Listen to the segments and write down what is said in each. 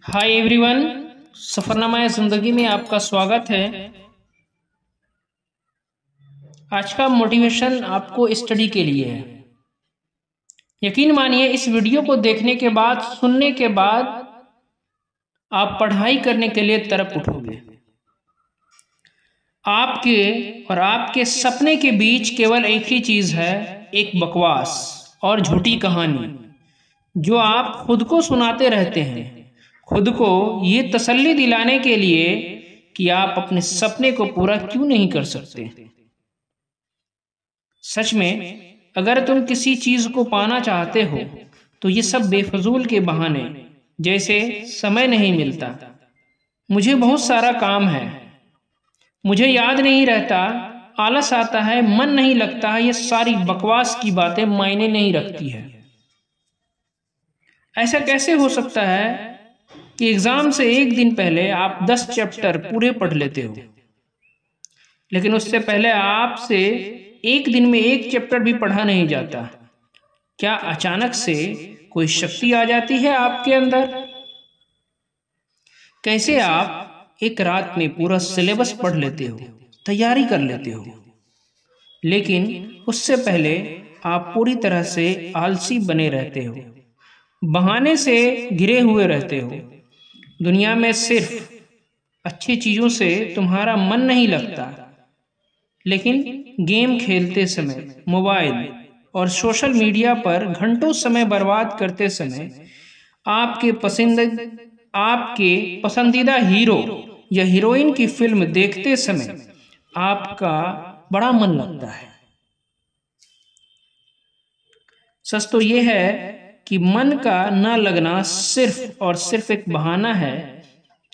Hi everyone, Safarnama ज़िंदगी में आपका स्वागत है। आज का मोटिवेशन आपको स्टडी के लिए है। यकीन मानिए, इस वीडियो को देखने के बाद, सुनने के बाद आप पढ़ाई करने के लिए तड़प उठोगे। आपके और आपके सपने के बीच केवल एक ही चीज़ है, एक बकवास और झूठी कहानी जो आप खुद को सुनाते रहते हैं, खुद को ये तसल्ली दिलाने के लिए कि आप अपने सपने को पूरा क्यों नहीं कर सकते। सच में अगर तुम किसी चीज को पाना चाहते हो तो ये सब बेफजूल के बहाने, जैसे समय नहीं मिलता, मुझे बहुत सारा काम है, मुझे याद नहीं रहता, आलस आता है, मन नहीं लगता है, ये सारी बकवास की बातें मायने नहीं रखती है। ऐसा कैसे हो सकता है कि एग्जाम से एक दिन पहले आप 10 चैप्टर पूरे पढ़ लेते हो, लेकिन उससे पहले आपसे एक दिन में एक चैप्टर भी पढ़ा नहीं जाता? क्या अचानक से कोई शक्ति आ जाती है आपके अंदर? कैसे आप एक रात में पूरा सिलेबस पढ़ लेते हो, तैयारी कर लेते हो, लेकिन उससे पहले आप पूरी तरह से आलसी बने रहते हो, बहाने से घिरे हुए रहते हो। दुनिया में सिर्फ अच्छी चीज़ों से तुम्हारा मन नहीं लगता, लेकिन गेम खेलते समय, मोबाइल और सोशल मीडिया पर घंटों समय बर्बाद करते समय, आपके पसंदीदा हीरो या हीरोइन की फिल्म देखते समय आपका बड़ा मन लगता है। सच तो यह है कि मन का न लगना सिर्फ और सिर्फ एक बहाना है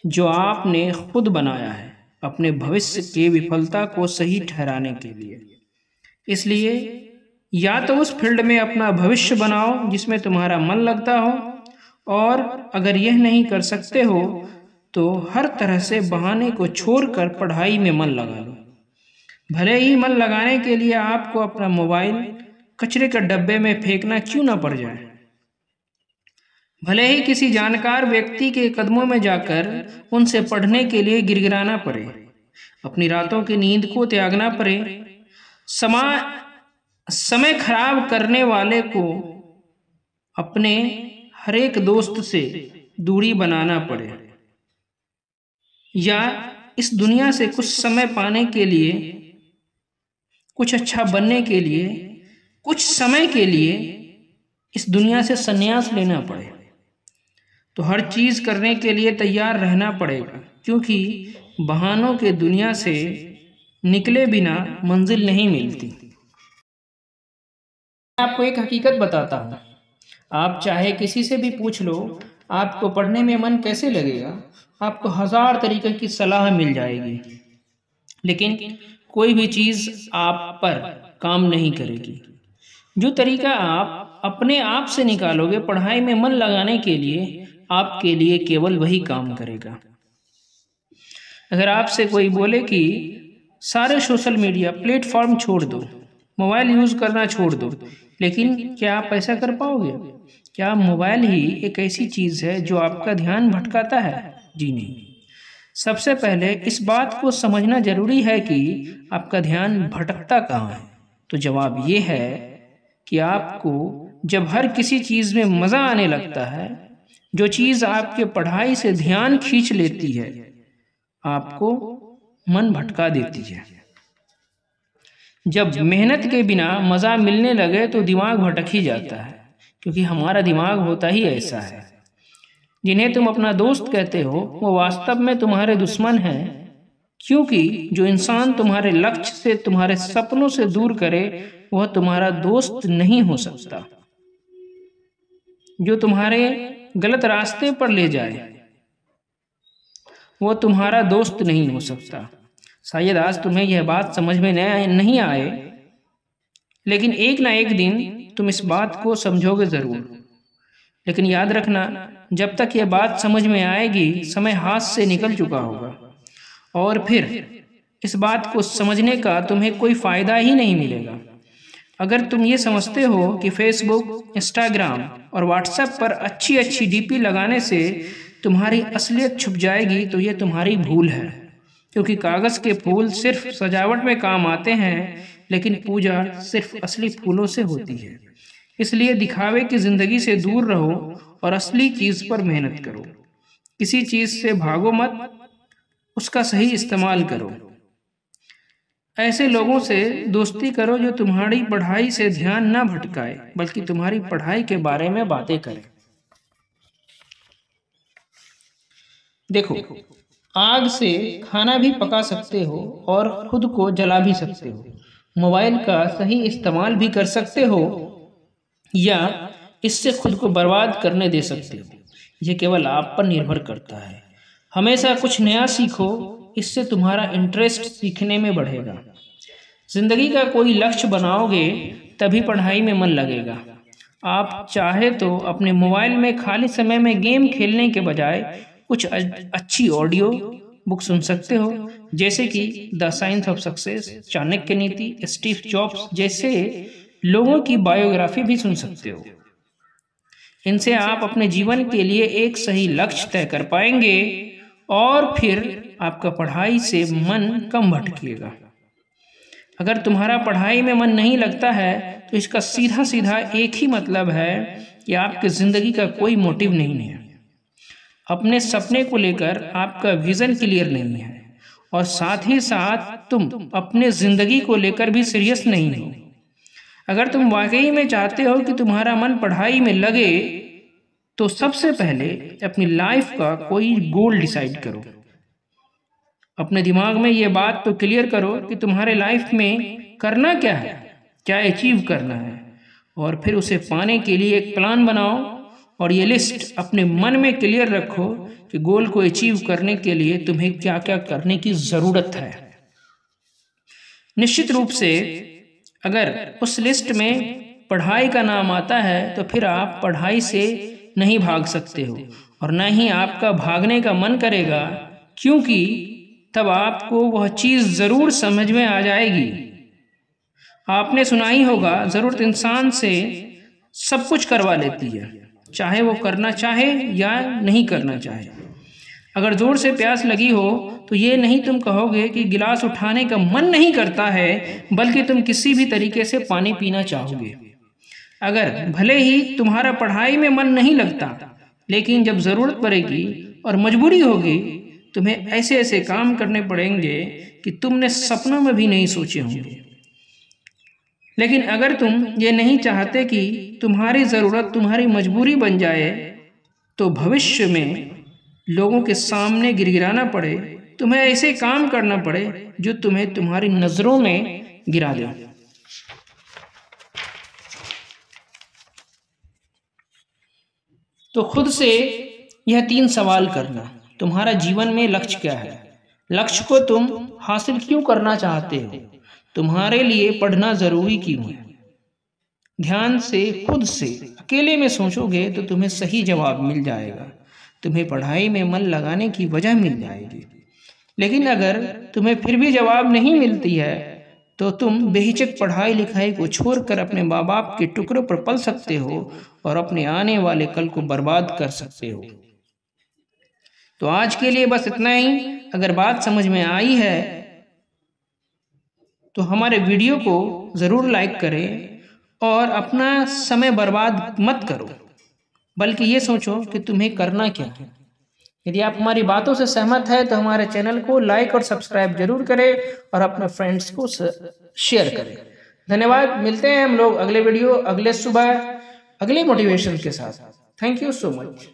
जो आपने खुद बनाया है अपने भविष्य की विफलता को सही ठहराने के लिए। इसलिए या तो उस फील्ड में अपना भविष्य बनाओ जिसमें तुम्हारा मन लगता हो, और अगर यह नहीं कर सकते हो तो हर तरह से बहाने को छोड़कर पढ़ाई में मन लगा लो। भले ही मन लगाने के लिए आपको अपना मोबाइल कचरे के डब्बे में फेंकना क्यों ना पड़ जाए, भले ही किसी जानकार व्यक्ति के कदमों में जाकर उनसे पढ़ने के लिए गिड़गिड़ाना पड़े, अपनी रातों की नींद को त्यागना पड़े, समय खराब करने वाले को अपने हर एक दोस्त से दूरी बनाना पड़े, या इस दुनिया से कुछ समय पाने के लिए, कुछ अच्छा बनने के लिए, कुछ समय के लिए इस दुनिया से संन्यास लेना पड़े, तो हर चीज़ करने के लिए तैयार रहना पड़ेगा, क्योंकि बहानों के दुनिया से निकले बिना मंजिल नहीं मिलती। मैं आपको एक हकीकत बताता हूँ, आप चाहे किसी से भी पूछ लो आपको पढ़ने में मन कैसे लगेगा, आपको 1000 तरीके की सलाह मिल जाएगी, लेकिन कोई भी चीज़ आप पर काम नहीं करेगी। जो तरीका आप अपने आप से निकालोगे पढ़ाई में मन लगाने के लिए, आपके लिए केवल वही काम करेगा। अगर आपसे कोई बोले कि सारे सोशल मीडिया प्लेटफॉर्म छोड़ दो, मोबाइल यूज़ करना छोड़ दो, लेकिन क्या आप ऐसा कर पाओगे? क्या मोबाइल ही एक ऐसी चीज़ है जो आपका ध्यान भटकाता है? जी नहीं। सबसे पहले इस बात को समझना जरूरी है कि आपका ध्यान भटकता कहाँ है। तो जवाब ये है कि आपको जब हर किसी चीज़ में मज़ा आने लगता है, जो चीज़ आपके पढ़ाई से ध्यान खींच लेती है, आपको मन भटका देती है। जब मेहनत के बिना मज़ा मिलने लगे तो दिमाग भटक ही जाता है, क्योंकि हमारा दिमाग होता ही ऐसा है। जिन्हें तुम अपना दोस्त कहते हो वो वास्तव में तुम्हारे दुश्मन हैं, क्योंकि जो इंसान तुम्हारे लक्ष्य से, तुम्हारे सपनों से दूर करे वह तुम्हारा दोस्त नहीं हो सकता। जो तुम्हारे गलत रास्ते पर ले जाए वो तुम्हारा दोस्त नहीं हो सकता। शायद आज तुम्हें यह बात समझ में नहीं आए, लेकिन एक ना एक दिन तुम इस बात को समझोगे ज़रूर। लेकिन याद रखना, जब तक यह बात समझ में आएगी समय हाथ से निकल चुका होगा, और फिर इस बात को समझने का तुम्हें कोई फ़ायदा ही नहीं मिलेगा। अगर तुम ये समझते हो कि फेसबुक, इंस्टाग्राम और व्हाट्सएप पर अच्छी अच्छी डीपी लगाने से तुम्हारी असलियत छुप जाएगी तो ये तुम्हारी भूल है, क्योंकि कागज़ के फूल सिर्फ सजावट में काम आते हैं, लेकिन पूजा सिर्फ असली फूलों से होती है। इसलिए दिखावे की ज़िंदगी से दूर रहो और असली चीज़ पर मेहनत करो। किसी चीज़ से भागो मत, उसका सही इस्तेमाल करो। ऐसे लोगों से दोस्ती करो जो तुम्हारी पढ़ाई से ध्यान न भटकाए, बल्कि तुम्हारी पढ़ाई के बारे में बातें करें। देखो, आग से खाना भी पका सकते हो और खुद को जला भी सकते हो। मोबाइल का सही इस्तेमाल भी कर सकते हो या इससे खुद को बर्बाद करने दे सकते हो। ये केवल आप पर निर्भर करता है। हमेशा कुछ नया सीखो, इससे तुम्हारा इंटरेस्ट सीखने में बढ़ेगा। जिंदगी का कोई लक्ष्य बनाओगे तभी पढ़ाई में मन लगेगा। आप चाहे तो अपने मोबाइल में खाली समय में गेम खेलने के बजाय कुछ अच्छी ऑडियो बुक सुन सकते हो, जैसे कि the science of success, Chanakya नीति, स्टीव जॉब्स जैसे लोगों की बायोग्राफी भी सुन सकते हो। इनसे आप अपने जीवन के लिए एक सही लक्ष्य तय कर पाएंगे और फिर आपका पढ़ाई से मन कम भटकेगा। अगर तुम्हारा पढ़ाई में मन नहीं लगता है तो इसका सीधा सीधा एक ही मतलब है कि आपकी ज़िंदगी का कोई मोटिव नहीं है। अपने सपने को लेकर आपका विज़न क्लियर नहीं है और साथ ही साथ तुम अपने ज़िंदगी को लेकर भी सीरियस नहीं हो। अगर तुम वाकई में चाहते हो कि तुम्हारा मन पढ़ाई में लगे तो सबसे पहले अपनी लाइफ का कोई गोल डिसाइड करो। अपने दिमाग में ये बात तो क्लियर करो कि तुम्हारे लाइफ में करना क्या है, क्या अचीव करना है, और फिर उसे पाने के लिए एक प्लान बनाओ और ये लिस्ट अपने मन में क्लियर रखो कि गोल को अचीव करने के लिए तुम्हें क्या क्या करने की ज़रूरत है। निश्चित रूप से अगर उस लिस्ट में पढ़ाई का नाम आता है तो फिर आप पढ़ाई से नहीं भाग सकते हो और न ही आपका भागने का मन करेगा, क्योंकि तब आपको वह चीज़ ज़रूर समझ में आ जाएगी। आपने सुना ही होगा, ज़रूरत इंसान से सब कुछ करवा लेती है, चाहे वो करना चाहे या नहीं करना चाहे। अगर ज़ोर से प्यास लगी हो तो ये नहीं तुम कहोगे कि गिलास उठाने का मन नहीं करता है, बल्कि तुम किसी भी तरीके से पानी पीना चाहोगे। अगर भले ही तुम्हारा पढ़ाई में मन नहीं लगता, लेकिन जब ज़रूरत पड़ेगी और मजबूरी होगी, तुम्हें ऐसे ऐसे काम करने पड़ेंगे कि तुमने सपनों में भी नहीं सोचे होंगे। लेकिन अगर तुम ये नहीं चाहते कि तुम्हारी ज़रूरत तुम्हारी मजबूरी बन जाए, तो भविष्य में लोगों के सामने गिड़गिड़ाना पड़े, तुम्हें ऐसे काम करना पड़े जो तुम्हें तुम्हारी नज़रों में गिरा दे। तो खुद से यह 3 सवाल करना, तुम्हारा जीवन में लक्ष्य क्या है? लक्ष्य को तुम हासिल क्यों करना चाहते हो? तुम्हारे लिए पढ़ना ज़रूरी क्यों है? ध्यान से खुद से अकेले में सोचोगे तो तुम्हें सही जवाब मिल जाएगा। तुम्हें पढ़ाई में मन लगाने की वजह मिल जाएगी। लेकिन अगर तुम्हें फिर भी जवाब नहीं मिलती है तो तुम बेहिचक पढ़ाई लिखाई को छोड़कर अपने माँ बाप के टुकड़ों पर पल सकते हो और अपने आने वाले कल को बर्बाद कर सकते हो। तो आज के लिए बस इतना ही। अगर बात समझ में आई है तो हमारे वीडियो को ज़रूर लाइक करें और अपना समय बर्बाद मत करो, बल्कि ये सोचो कि तुम्हें करना क्या है। यदि आप हमारी बातों से सहमत है तो हमारे चैनल को लाइक और सब्सक्राइब जरूर करें और अपने फ्रेंड्स को शेयर करें। धन्यवाद। मिलते हैं हम लोग अगले वीडियो, अगले सुबह, अगले मोटिवेशन के साथ। Thank you so much.